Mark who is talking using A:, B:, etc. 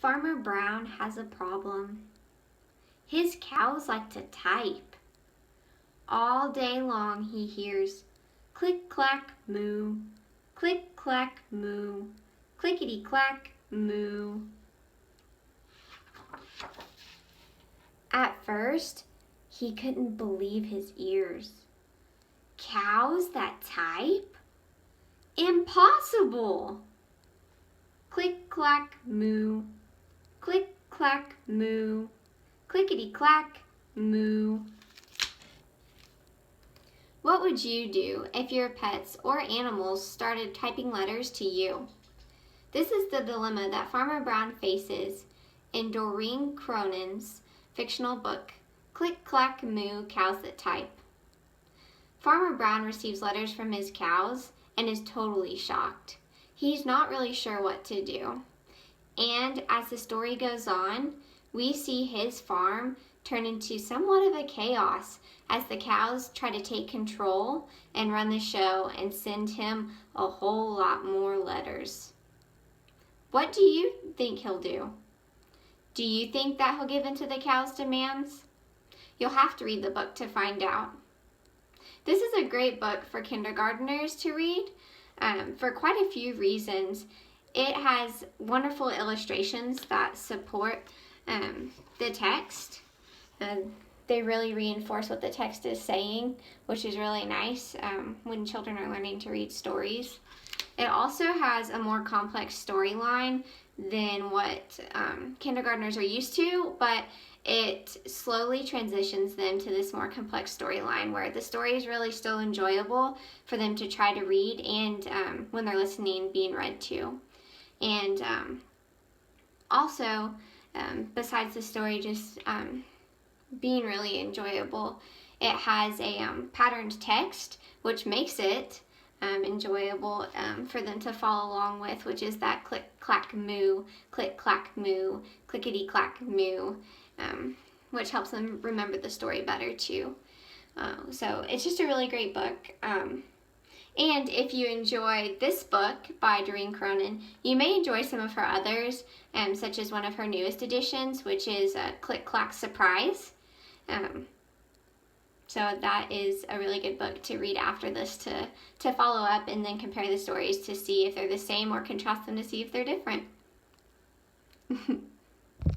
A: Farmer Brown has a problem. His cows like to type. All day long he hears click clack moo, click clack moo, clickety clack moo. At first, he couldn't believe his ears. Cows that type? Impossible! Click clack moo, click clack moo, clickety clack moo. What would you do if your pets or animals started typing letters to you? This is the dilemma that Farmer Brown faces in Doreen Cronin's fictional book, Click Clack Moo, Cows That Type. Farmer Brown receives letters from his cows and is totally shocked. He's not really sure what to do. And as the story goes on, we see his farm turn into somewhat of a chaos as the cows try to take control and run the show and send him a whole lot more letters. What do you think he'll do? Do you think that he'll give in to the cows' demands? You'll have to read the book to find out. This is a great book for kindergartners to read for quite a few reasons. It has wonderful illustrations that support the text. They really reinforce what the text is saying, which is really nice when children are learning to read stories. It also has a more complex storyline than what kindergartners are used to, but it slowly transitions them to this more complex storyline where the story is really still enjoyable for them to try to read and when they're listening, being read to. And also, besides the story just being really enjoyable, it has a patterned text, which makes it enjoyable for them to follow along with, which is that click clack moo, clickety clack moo, which helps them remember the story better too. So it's just a really great book. And if you enjoy this book by Doreen Cronin, you may enjoy some of her others, such as one of her newest editions, which is Click Clack Surprise. So that is a really good book to read after this to follow up and then compare the stories to see if they're the same or contrast them to see if they're different.